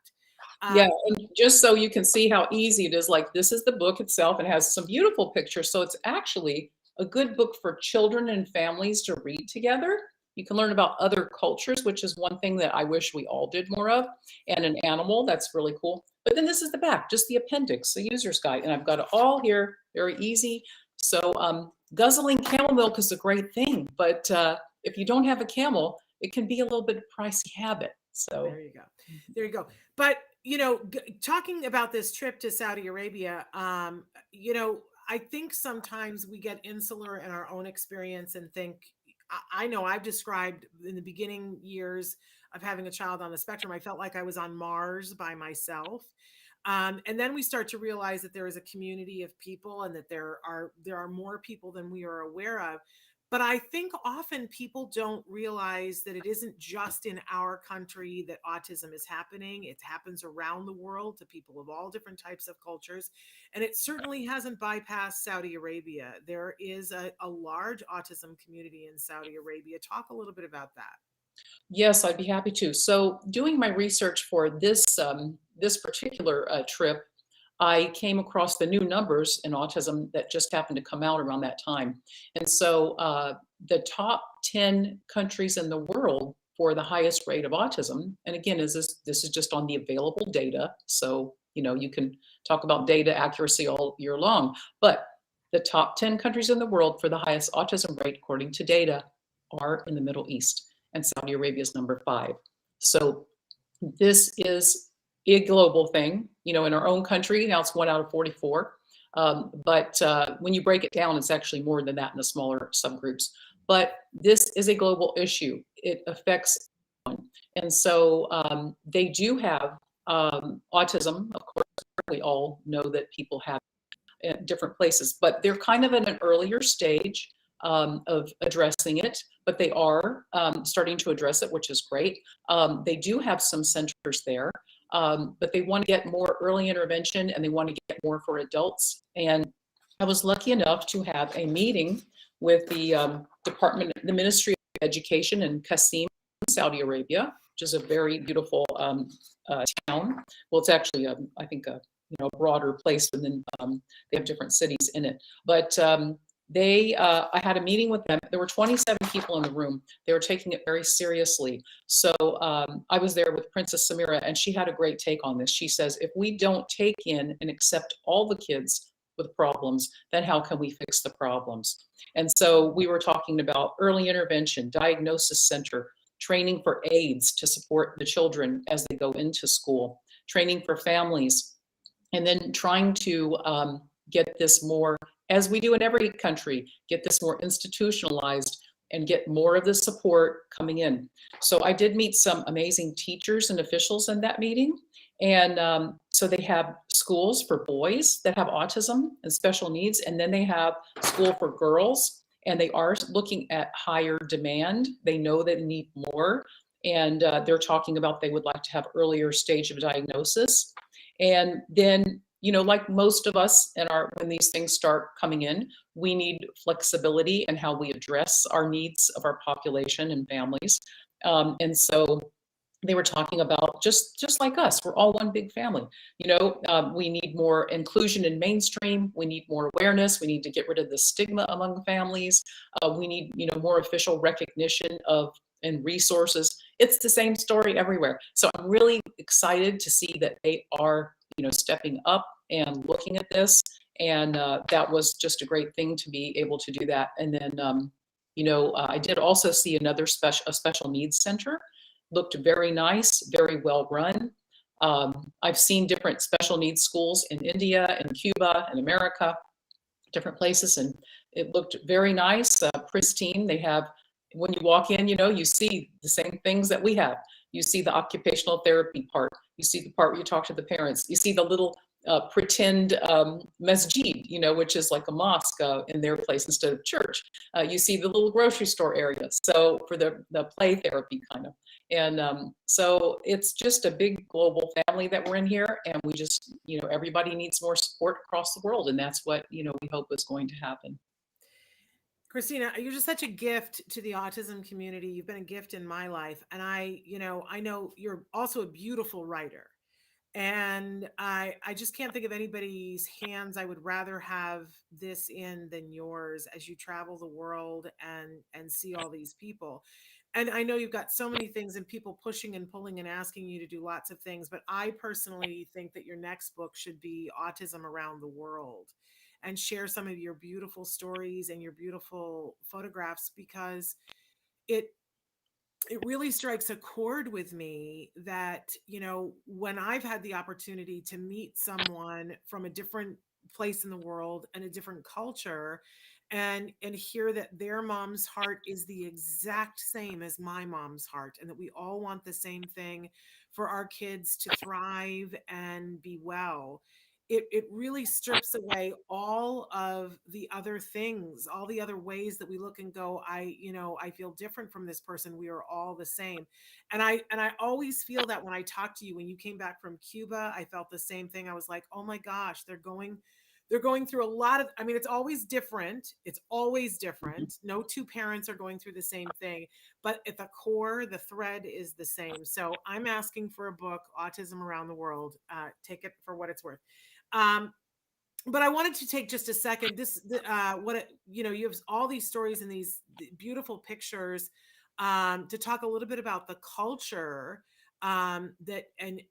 Yeah, and just so you can see how easy it is, like this is the book itself and has some beautiful pictures. So it's actually a good book for children and families to read together. You can learn about other cultures, which is one thing that I wish we all did more of, and an animal. That's really cool. But then this is the back, just the appendix, the user's guide. And I've got it all here, very easy. So guzzling camel milk is a great thing. But if you don't have a camel, it can be a little bit of a pricey habit. So there you go. There you go. But, talking about this trip to Saudi Arabia, I think sometimes we get insular in our own experience and think, I know I've described in the beginning years of having a child on the spectrum, I felt like I was on Mars by myself. And then we start to realize that there is a community of people and that there are more people than we are aware of. But I think often people don't realize that it isn't just in our country that autism is happening. It happens around the world to people of all different types of cultures. And it certainly hasn't bypassed Saudi Arabia. There is a large autism community in Saudi Arabia. Talk a little bit about that. yes, I'd be happy to. So doing my research for this this particular trip, I came across the new numbers in autism that just happened to come out around that time. And so the top 10 countries in the world for the highest rate of autism, and again, this is just on the available data. So, you can talk about data accuracy all year long, but the top 10 countries in the world for the highest autism rate, according to data, are in the Middle East, and Saudi Arabia is number 5. So this is a global thing, in our own country. Now it's 1 out of 44. But when you break it down, it's actually more than that in the smaller subgroups. But this is a global issue. It affects everyone. And so they do have autism. Of course, we all know that people have at different places, but they're kind of in an earlier stage of addressing it, but they are starting to address it, which is great. They do have some centers there. But they want to get more early intervention and they want to get more for adults. And I was lucky enough to have a meeting with the the Ministry of Education in Qasim, Saudi Arabia, which is a very beautiful town. Well, it's actually, I think, a broader place, and then they have different cities in it. But I had a meeting with them. There were 27 people in the room. They were taking it very seriously. So I was there with Princess Samira, and she had a great take on this. She says, if we don't take in and accept all the kids with problems, then how can we fix the problems? And so we were talking about early intervention, diagnosis center, training for aides to support the children as they go into school, training for families, and then trying to get this more, as we do in every country, get this more institutionalized and get more of the support coming in. So I did meet some amazing teachers and officials in that meeting. And so they have schools for boys that have autism and special needs, and then they have school for girls, and they are looking at higher demand. They know they need more, and they're talking about they would like to have earlier stage of diagnosis. And then, like most of us when these things start coming in, we need flexibility in how we address our needs of our population and families. And so they were talking about just like us, we're all one big family. We need more inclusion in mainstream. We need more awareness. We need to get rid of the stigma among families. We need, more official recognition of and resources. It's the same story everywhere. So I'm really excited to see that they are, stepping up and looking at this. And that was just a great thing to be able to do that. And then, I did also see a special needs center. Looked very nice, very well run. I've seen different special needs schools in India and Cuba and America, different places, and it looked very nice, pristine. They have, when you walk in, you see the same things that we have. You see the occupational therapy part. You see the part where you talk to the parents. You see the little pretend masjid, which is like a mosque in their place instead of church. You see the little grocery store area. So for the play therapy kind of. And so it's just a big global family that we're in here. And we just, everybody needs more support across the world. And that's what, we hope is going to happen. Christina, you're just such a gift to the autism community. You've been a gift in my life. And I know you're also a beautiful writer. And I just can't think of anybody's hands I would rather have this in than yours as you travel the world and see all these people. And I know you've got so many things and people pushing and pulling and asking you to do lots of things, but I personally think that your next book should be Autism Around the World, and share some of your beautiful stories and your beautiful photographs, because it really strikes a chord with me that, when I've had the opportunity to meet someone from a different place in the world and a different culture, and hear that their mom's heart is the exact same as my mom's heart, and that we all want the same thing for our kids to thrive and be well, it really strips away all of the other things, all the other ways that we look and go, I feel different from this person. We are all the same. And I always feel that when I talk to you, when you came back from Cuba, I felt the same thing. I was like, oh my gosh, they're going through a lot of, it's always different. It's always different. No two parents are going through the same thing, but at the core, the thread is the same. So I'm asking for a book, Autism Around the World. Take it for what it's worth. But I wanted to take just a second. You have all these stories and these beautiful pictures, to talk a little bit about the culture, that, and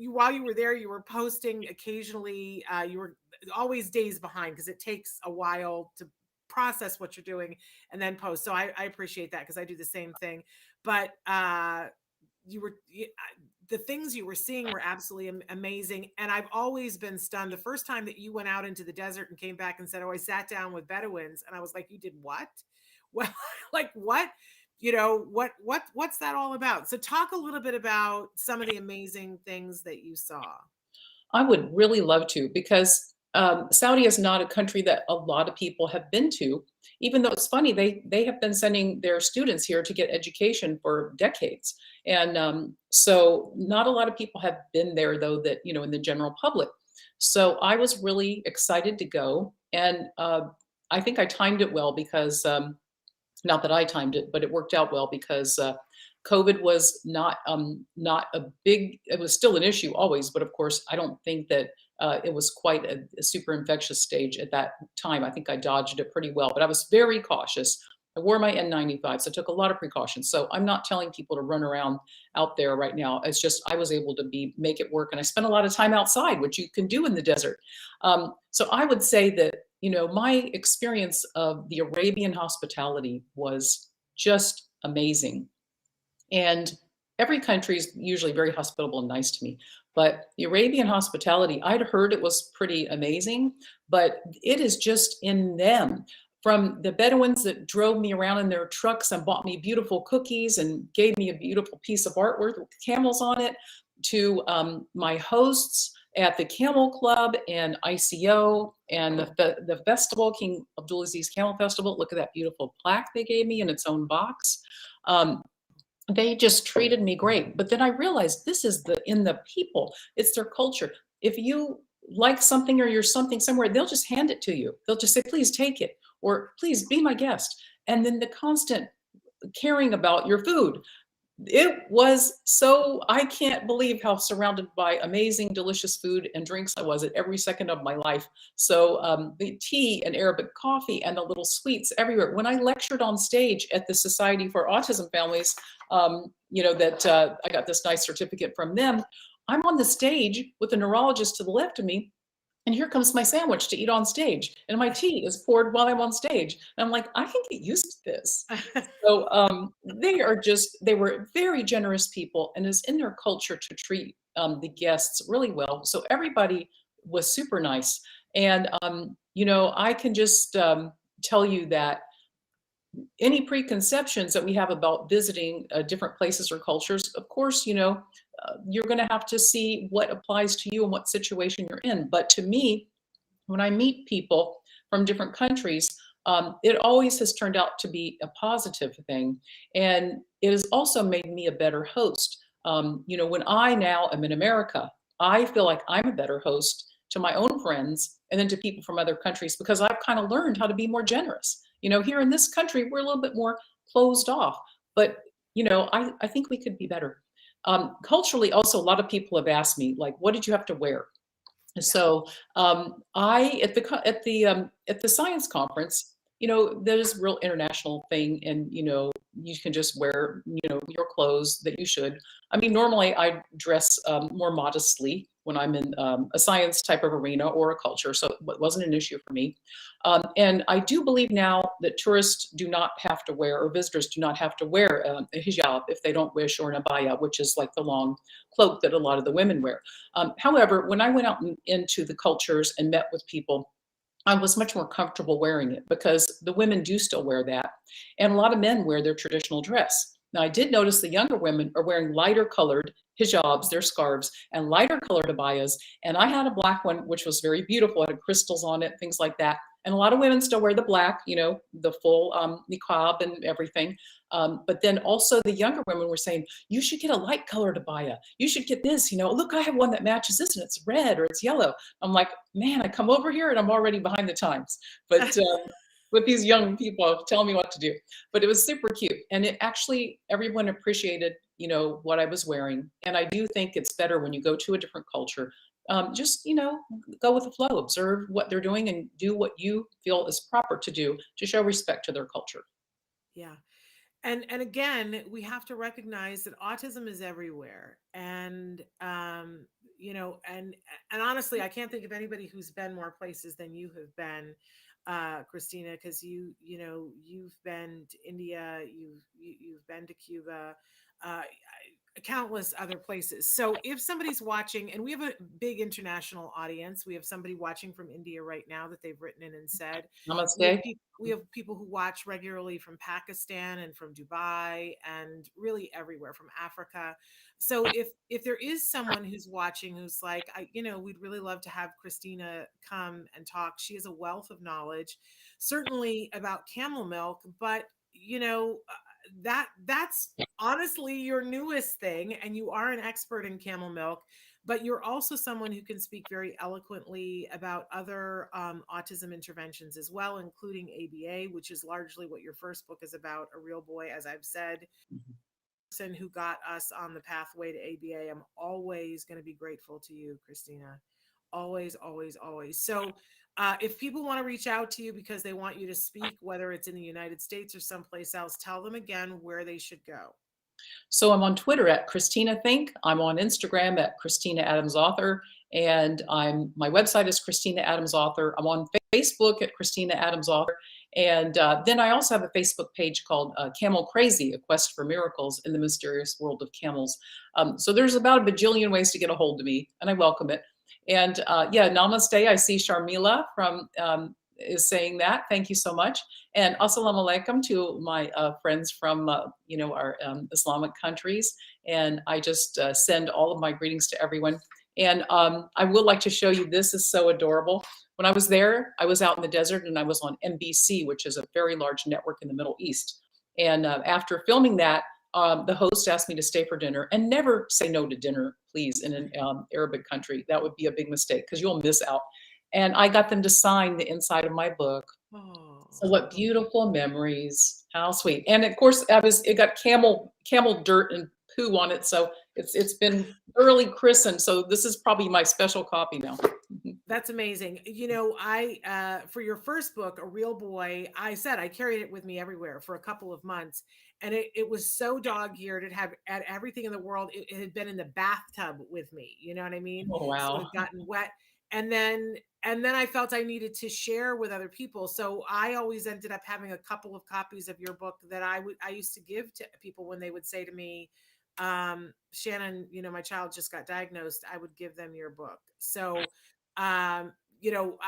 while you were there, you were posting occasionally. You were always days behind because it takes a while to process what you're doing and then post. So I appreciate that, because I do the same thing. But the things you were seeing were absolutely amazing. And I've always been stunned. The first time that you went out into the desert and came back and said, oh, I sat down with Bedouins, and I was like, you did what? Well, like what? What's that all about? So talk a little bit about some of the amazing things that you saw. I would really love to, because Saudi is not a country that a lot of people have been to, even though it's funny, they have been sending their students here to get education for decades. And so not a lot of people have been there, though, that, in the general public. So I was really excited to go. And I think I timed it well, because not that I timed it, but it worked out well, because COVID was not a big, it was still an issue always, but of course, I don't think that it was quite a super infectious stage at that time. I think I dodged it pretty well, but I was very cautious. I wore my N95, so I took a lot of precautions. So I'm not telling people to run around out there right now. It's just I was able to make it work, and I spent a lot of time outside, which you can do in the desert. So I would say that, my experience of the Arabian hospitality was just amazing. And every country is usually very hospitable and nice to me. But the Arabian hospitality, I'd heard it was pretty amazing, but it is just in them. From the Bedouins that drove me around in their trucks and bought me beautiful cookies and gave me a beautiful piece of artwork with camels on it, to my hosts at the Camel Club and ICO and the festival, King Abdulaziz Camel Festival. Look at that beautiful plaque they gave me in its own box. They just treated me great. But then I realized this is in the people. It's their culture. If you like something or you're something somewhere, they'll just hand it to you. They'll just say, please take it, or please be my guest. And then the constant caring about your food. It was so, I can't believe how surrounded by amazing, delicious food and drinks I was at every second of my life. So the tea and Arabic coffee and the little sweets everywhere. When I lectured on stage at the Society for Autism Families, I got this nice certificate from them. I'm on the stage with the neurologist to the left of me, and here comes my sandwich to eat on stage, and my tea is poured while I'm on stage. And I'm like, I can get used to this. So they were very generous people, and it's in their culture to treat the guests really well. So everybody was super nice. And, I can just tell you that any preconceptions that we have about visiting different places or cultures, of course, you're going to have to see what applies to you and what situation you're in. But to me, when I meet people from different countries, it always has turned out to be a positive thing. And it has also made me a better host. When I now am in America, I feel like I'm a better host to my own friends and then to people from other countries because I've kind of learned how to be more generous. Here in this country, we're a little bit more closed off, but I think we could be better. Culturally, also, a lot of people have asked me, like, what did you have to wear? So I at the science conference, there's real international thing, and you can just wear your clothes that you should. I mean, normally I dress more modestly when I'm in a science type of arena or a culture, so it wasn't an issue for me. And I do believe now that tourists do not have to wear, or visitors do not have to wear a hijab if they don't wish, or an abaya, which is like the long cloak that a lot of the women wear. However, when I went out into the cultures and met with people, I was much more comfortable wearing it because the women do still wear that. And a lot of men wear their traditional dress. Now, I did notice the younger women are wearing lighter colored hijabs, their scarves, and lighter colored abayas. And I had a black one, which was very beautiful. It had crystals on it, things like that. And a lot of women still wear the black, the full niqab and everything. But then also the younger women were saying, you should get a light colored abaya. You should get this, look, I have one that matches this and it's red or it's yellow. I'm like, man, I come over here and I'm already behind the times. But with these young people telling me what to do. But it was super cute. And it actually, everyone appreciated, what I was wearing. And I do think it's better when you go to a different culture. Just go with the flow, observe what they're doing and do what you feel is proper to do to show respect to their culture. Yeah. And again, we have to recognize that autism is everywhere. And and honestly, I can't think of anybody who's been more places than you have been, Christina, because you've been to India, you've been to Cuba, countless other places. So if somebody's watching, and we have a big international audience, we have somebody watching from India right now that they've written in and said, Namaste. we have people who watch regularly from Pakistan and from Dubai and really everywhere, from Africa. So if there is someone who's watching who's like, we'd really love to have Christina come and talk. She has a wealth of knowledge, certainly about camel milk, but that's honestly your newest thing, and you are an expert in camel milk, but you're also someone who can speak very eloquently about other autism interventions as well, including ABA, which is largely what your first book is about, A Real Boy, as I've said. Person who got us on the pathway to ABA. I'm always going to be grateful to you, Christina. Always, always, always. So if people want to reach out to you because they want you to speak, whether it's in the United States or someplace else, tell them again where they should go. So I'm on Twitter at Christina Think. I'm on Instagram at Christina Adams Author. And my website is Christina Adams Author. I'm on Facebook at Christina Adams Author. And then I also have a Facebook page called Camel Crazy, A Quest for Miracles in the Mysterious World of Camels. So there's about a bajillion ways to get a hold of me, and I welcome it. And namaste. I see Sharmila is saying that. Thank you so much. And assalamu alaikum to my friends from our Islamic countries. And I just send all of my greetings to everyone. And I would like to show you, this is so adorable. When I was there, I was out in the desert and I was on NBC, which is a very large network in the Middle East. And after filming that, the host asked me to stay for dinner, and never say no to dinner, please, in an Arabic country. That would be a big mistake because you'll miss out. And I got them to sign the inside of my book. Oh. So what beautiful memories. How sweet. And of course, it got camel dirt and poo on it. So It's been early christened, so this is probably my special copy now. That's amazing. You know, for your first book, A Real Boy, I said I carried it with me everywhere for a couple of months. And it was so dog-eared. It had everything in the world. It had been in the bathtub with me. You know what I mean? Oh, So it wow. had gotten wet. And then I felt I needed to share with other people. So I always ended up having a couple of copies of your book that I used to give to people when they would say to me, Shannon, you know, my child just got diagnosed. I would give them your book. So um you know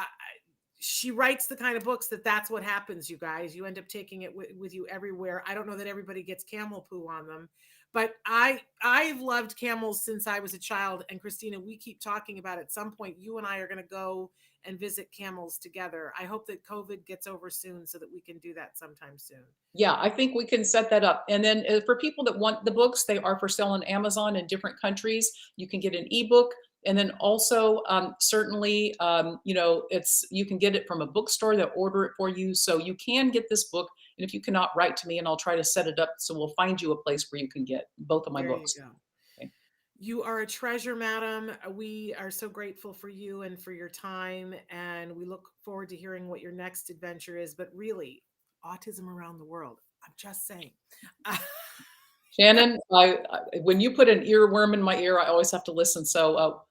she writes the kind of books that's what happens, you guys. You end up taking it with you everywhere. I don't know that everybody gets camel poo on them, but I've loved camels since I was a child. And Christina, we keep talking about at some point you and I are going to go and visit camels together. I hope that COVID gets over soon so that we can do that sometime soon. Yeah, I think we can set that up. And then for people that want the books, they are for sale on Amazon in different countries. You can get an ebook. And then also, certainly, you know, you can get it from a bookstore that order it for you. So you can get this book. And if you cannot, write to me and I'll try to set it up. So we'll find you a place where you can get both of my There you books. go. Okay. You are a treasure, madam. We are so grateful for you and for your time. And we look forward to hearing what your next adventure is. But really, autism around the world. I'm just saying. Shannon, when you put an earworm in my ear, I always have to listen. So,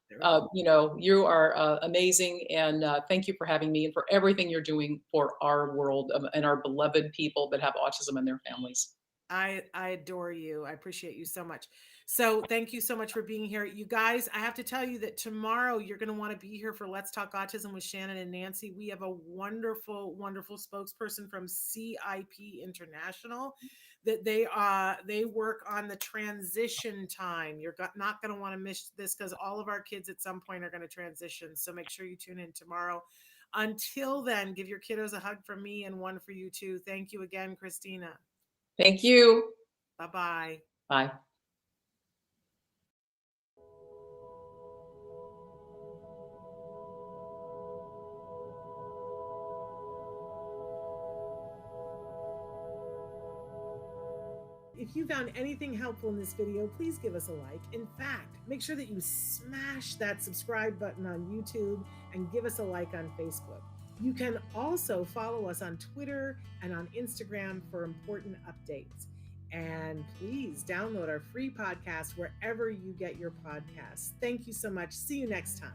you know, you are amazing, and thank you for having me and for everything you're doing for our world and our beloved people that have autism and their families. I adore you. I appreciate you so much. So thank you so much for being here. You guys, I have to tell you that tomorrow you're going to want to be here for Let's Talk Autism with Shannon and Nancy. We have a wonderful, wonderful spokesperson from CIP International that they work on the transition time. You're not going to want to miss this because all of our kids at some point are going to transition. So make sure you tune in tomorrow. Until then, give your kiddos a hug from me and one for you too. Thank you again, Christina. Thank you. Bye-bye. Bye. If you found anything helpful in this video, please give us a like. In fact, make sure that you smash that subscribe button on YouTube and give us a like on Facebook. You can also follow us on Twitter and on Instagram for important updates. And please download our free podcast wherever you get your podcasts. Thank you so much. See you next time.